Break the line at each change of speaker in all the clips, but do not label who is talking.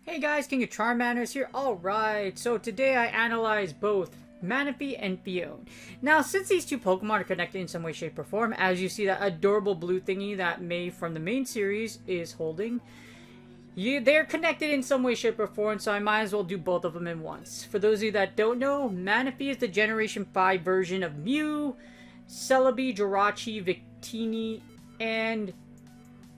Hey guys, King of Charmanders here. Alright, so today I analyze both MANAPHY and PHIONE. Now, since these two Pokemon are connected in some way, shape, or form, as you see that adorable blue thingy that May from the main series is holding, they're connected in some way, shape, or form, so I might as well do both of them in once. For those of you that don't know, MANAPHY is the Generation 5 version of Mew, Celebi, Jirachi, Victini, and...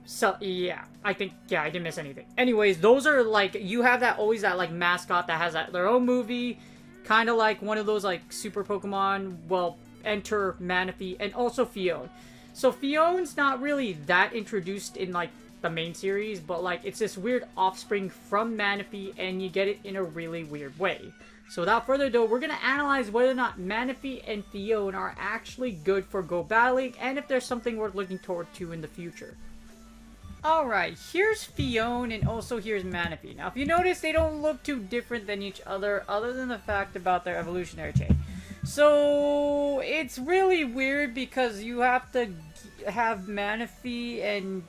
So, yeah, I didn't miss anything. Anyways, those are, like, you have that, always that, like, mascot that has their own movie, kind of like one of those, like, super Pokemon, well, enter MANAPHY, and also PHIONE. So, PHIONE's not really that introduced in, like, the main series, but, like, it's this weird offspring from MANAPHY, and you get it in a really weird way. So, without further ado, we're going to analyze whether or not MANAPHY and PHIONE are actually good for Go Battle League, and if there's something worth looking toward to in the future. Alright, here's PHIONE and also here's MANAPHY. Now, if you notice, they don't look too different than each other than the fact about their evolutionary chain. So, it's really weird because you have to have MANAPHY and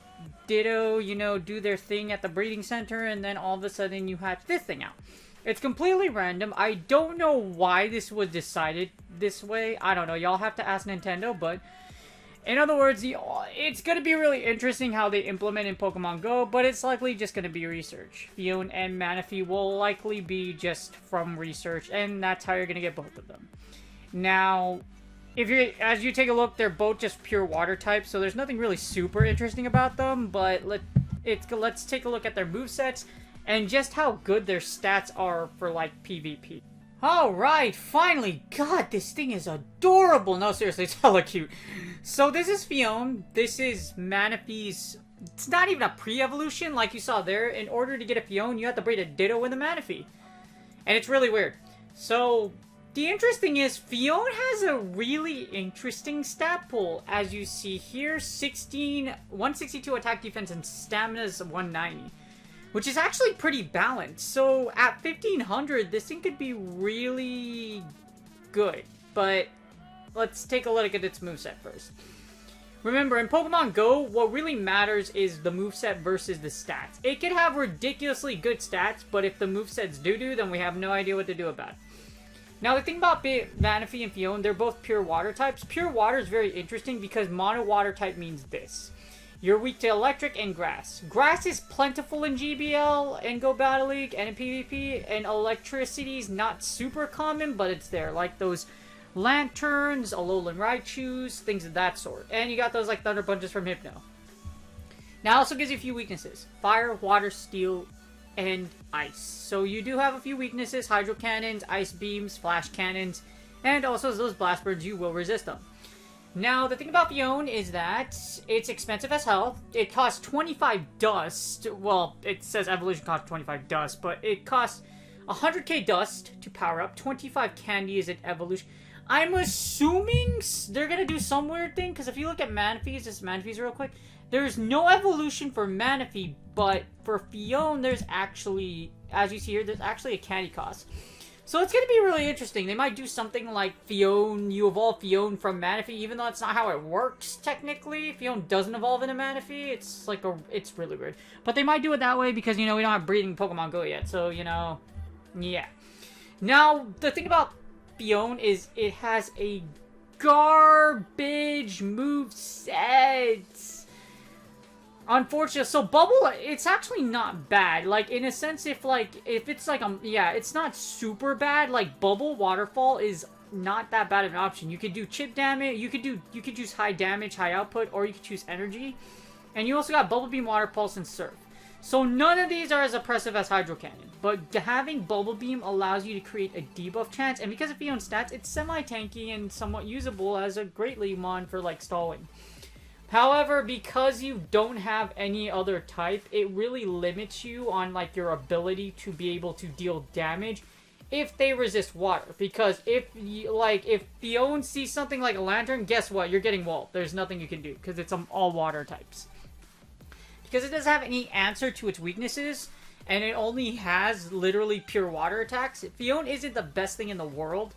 Ditto, you know, do their thing at the breeding center, and then all of a sudden you hatch this thing out. It's completely random. I don't know why this was decided this way. I don't know. Y'all have to ask Nintendo, but... in other words, it's going to be really interesting how they implement in Pokemon Go, but it's likely just going to be research. PHIONE and MANAPHY will likely be just from research, and that's how you're going to get both of them. Now, as you take a look, they're both just pure water types, so there's nothing really super interesting about them, but let's take a look at their movesets and just how good their stats are for, like, PvP. Alright, finally! God, this thing is adorable! No, seriously, it's hella cute. So this is PHIONE. This is MANAPHY's... it's not even a pre-evolution like you saw there. In order to get a PHIONE, you have to breed a Ditto with a MANAPHY. And it's really weird. So, the interesting is, PHIONE has a really interesting stat pool. As you see here, 162 attack, defense, and stamina is 190. Which is actually pretty balanced. So, at 1500, this thing could be really good. But, let's take a look at its moveset first. Remember, in Pokemon Go, what really matters is the moveset versus the stats. It could have ridiculously good stats, but if the moveset's doo-doo, then we have no idea what to do about it. Now, the thing about MANAPHY and PHIONE, they're both pure water types. Pure water is very interesting because mono water type means this. You're weak to electric and grass. Grass is plentiful in GBL and Go Battle League and in PvP, and electricity is not super common, but it's there. Like those lanterns, Alolan Raichus, things of that sort. And you got those like Thunder Punches from Hypno. Now, it also gives you a few weaknesses. Fire, water, steel, and ice. So you do have a few weaknesses. Hydro Cannons, Ice Beams, Flash Cannons, and also those Blast Birds, you will resist them. Now, the thing about PHIONE is that it's expensive as hell. It costs 25 dust. Well, it says evolution costs 25 dust, but it costs 100k dust to power up. 25 candy is an evolution. I'm assuming they're going to do some weird thing, because if you look at MANAPHY's, just MANAPHY's real quick, there's no evolution for MANAPHY, but for PHIONE, there's actually, as you see here, there's actually a candy cost. So it's going to be really interesting. They might do something like PHIONE, you evolve PHIONE from MANAPHY, even though that's not how it works, technically. PHIONE doesn't evolve into MANAPHY. It's like it's really weird. But they might do it that way because, you know, we don't have breeding Pokemon Go yet. So, you know, yeah. Now, the thing about PHIONE is it has a garbage moveset. Unfortunately, so Bubble, it's actually not bad. Like, in a sense, if it's like, yeah, it's not super bad. Like, Bubble Waterfall is not that bad of an option. You could do chip damage, you could choose high damage, high output, or you could choose energy. And you also got Bubble Beam, Water Pulse, and Surf. So none of these are as oppressive as Hydro Cannon. But having Bubble Beam allows you to create a debuff chance, and because of PHIONE stats, it's semi-tanky and somewhat usable as a Great League mon for, like, stalling. However, because you don't have any other type, it really limits you on like your ability to be able to deal damage if they resist water. Because if PHIONE sees something like a lantern, guess what? You're getting walled. There's nothing you can do because it's all water types. Because it doesn't have any answer to its weaknesses, and it only has literally pure water attacks, PHIONE isn't the best thing in the world.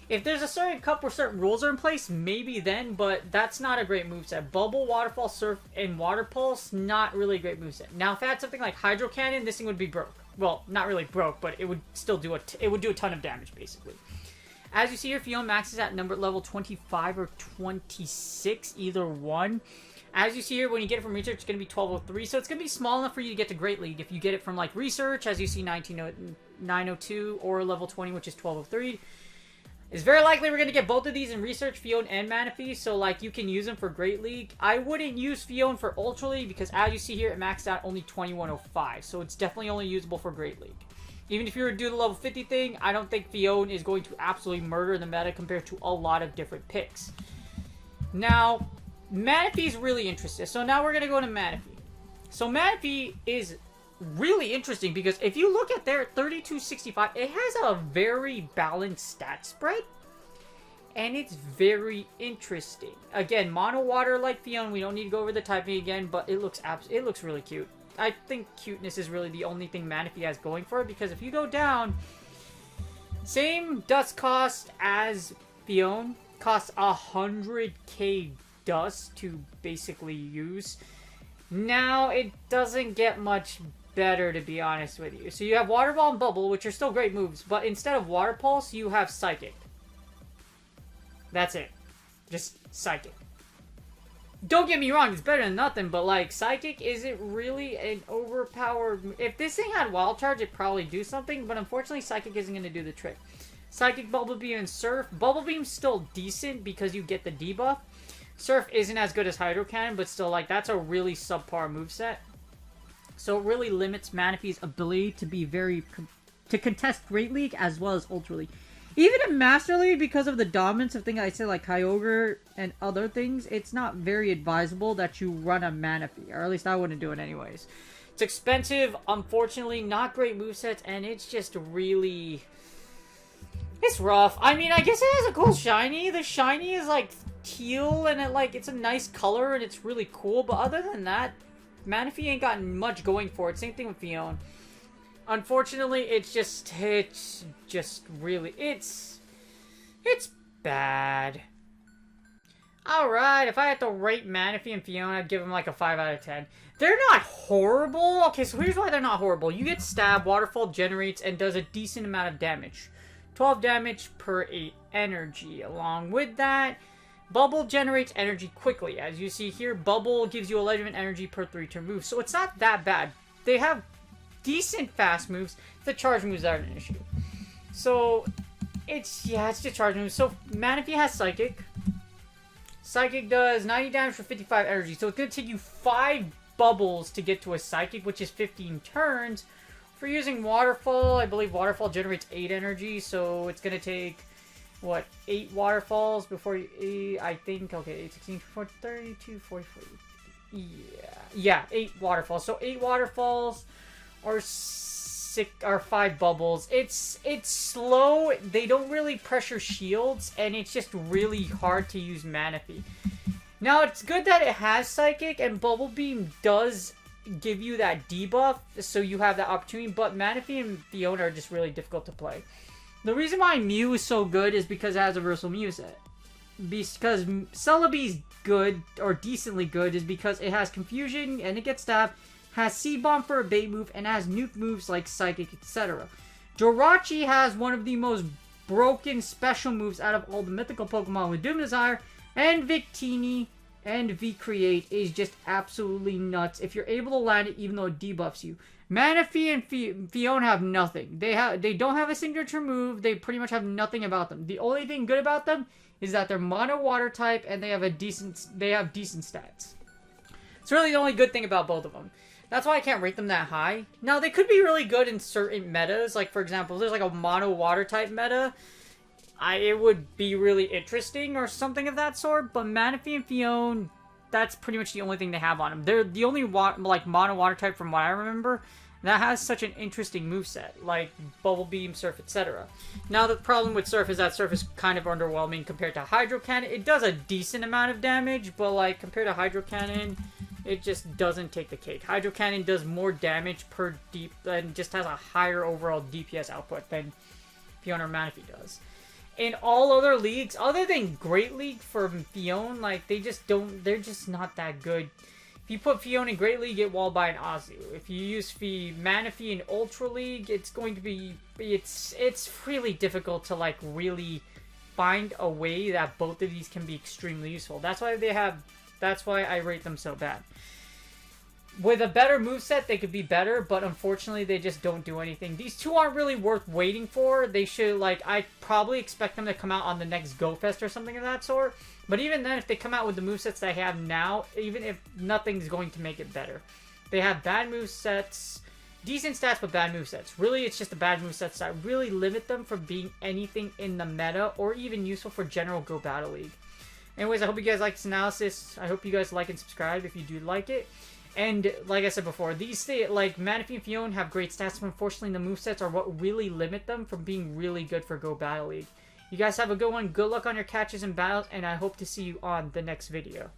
If there's a certain cup where certain rules are in place, maybe then, but that's not a great moveset. Bubble, Waterfall, Surf, and Water Pulse, not really a great moveset. Now, if it had something like Hydro Cannon, this thing would be broke. Well, not really broke, but it would still do a ton of damage, basically. As you see here, PHIONE maxes at level 25 or 26, either one. As you see here, when you get it from Research, it's going to be 1203, so it's going to be small enough for you to get to Great League. If you get it from, like, Research, as you see, 902, or level 20, which is 1203, it's very likely we're going to get both of these in Research, PHIONE and Manaphy, so, like, you can use them for Great League. I wouldn't use PHIONE for Ultra League, because as you see here, it maxed out only 2105, so it's definitely only usable for Great League. Even if you were to do the level 50 thing, I don't think PHIONE is going to absolutely murder the meta compared to a lot of different picks. Now, Manaphy's really interesting. So now we're going to go to Manaphy. So Manaphy is really interesting because if you look at their 3265, it has a very balanced stat spread. And it's very interesting. Again, mono water like PHIONE. We don't need to go over the typing again, but it looks really cute. I think cuteness is really the only thing Manaphy has going for it, because if you go down, same dust cost as PHIONE, costs 100k dust to basically use. Now, it doesn't get much better, to be honest with you. So you have Water Ball and Bubble, which are still great moves, but instead of Water Pulse, you have Psychic. That's it. Just Psychic. Don't get me wrong, it's better than nothing, but, like, Psychic isn't really an overpowered... If this thing had Wild Charge, it'd probably do something, but unfortunately, Psychic isn't going to do the trick. Psychic, Bubble Beam, and Surf. Bubble Beam's still decent because you get the debuff. Surf isn't as good as Hydro Cannon, but still, like, that's a really subpar moveset. So it really limits Manaphy's ability to be to contest Great League as well as Ultra League. Even in Master League, because of the dominance of things I said, like Kyogre and other things, it's not very advisable that you run a Manaphy. Or at least I wouldn't do it anyways. It's expensive, unfortunately, not great movesets, and it's just really... It's rough. I mean, I guess it has a cool shiny. The shiny is, like, teal, and it's a nice color, and it's really cool. But other than that, Manaphy ain't gotten much going for it. Same thing with PHIONE. Unfortunately, it's just really, it's bad. Alright, if I had to rate Manaphy and PHIONE, I'd give them like a 5 out of 10. They're not horrible. Okay, so here's why they're not horrible. You get Stab, Waterfall generates, and does a decent amount of damage. 12 damage per 8 energy. Along with that, Bubble generates energy quickly. As you see here, Bubble gives you 11 energy per 3 turn move. So it's not that bad. They have decent fast moves. The charge moves are an issue. So, it's just charge moves. So, Manaphy has Psychic. Psychic does 90 damage for 55 energy. So, it's going to take you 5 bubbles to get to a Psychic, which is 15 turns. For using Waterfall, I believe Waterfall generates 8 energy. So, it's going to take, what, 8 Waterfalls before you, I think, okay, 8, 16, 24, 32, 44, yeah, 8 Waterfalls. So, 8 Waterfalls... Or 5 bubbles. It's slow. They don't really pressure shields, and it's just really hard to use Manaphy. Now, it's good that it has Psychic, and Bubble Beam does give you that debuff, so you have that opportunity, but Manaphy and PHIONE are just really difficult to play. The reason why Mew is so good is because it has a versatile Mew set. Because Celebi's good, or decently good, is because it has Confusion, and it gets stabbed, has Seed-Bomb for a bait move, and has nuke moves like Psychic, etc. Jirachi has one of the most broken special moves out of all the mythical Pokemon with Doom Desire, and Victini and V-Create is just absolutely nuts if you're able to land it even though it debuffs you. Manaphy and PHIONE have nothing. They don't have a signature move. They pretty much have nothing about them. The only thing good about them is that they're mono water type and they have decent stats. It's really the only good thing about both of them. That's why I can't rate them that high. Now, they could be really good in certain metas. Like, for example, if there's like a mono water type meta, it would be really interesting or something of that sort. But Manaphy and PHIONE, that's pretty much the only thing they have on them. They're the only like mono water type from what I remember that has such an interesting moveset, like Bubble Beam, Surf, etc. Now the problem with Surf is that Surf is kind of underwhelming compared to Hydro Cannon. It does a decent amount of damage, but like compared to Hydro Cannon, it just doesn't take the cake. Hydro Cannon does more damage per deep and just has a higher overall DPS output than PHIONE or MANAPHY does. In all other leagues, other than Great League for PHIONE, like they're just not that good. If you put PHIONE in Great League, get walled by an Azu. If you use MANAPHY in Ultra League, it's going to be, it's really difficult to like really find a way that both of these can be extremely useful. That's why I rate them so bad. With a better moveset, they could be better, but unfortunately, they just don't do anything. These two aren't really worth waiting for. They should, like, I probably expect them to come out on the next Go Fest or something of that sort. But even then, if they come out with the movesets they have now, even if nothing's going to make it better. They have bad movesets, decent stats, but bad movesets. Really, it's just the bad movesets that really limit them from being anything in the meta or even useful for general Go Battle League. Anyways, I hope you guys like this analysis. I hope you guys like and subscribe if you do like it. And like I said before, these like MANAPHY and PHIONE have great stats, but unfortunately the movesets are what really limit them from being really good for Go Battle League. You guys have a good one. Good luck on your catches and battles, and I hope to see you on the next video.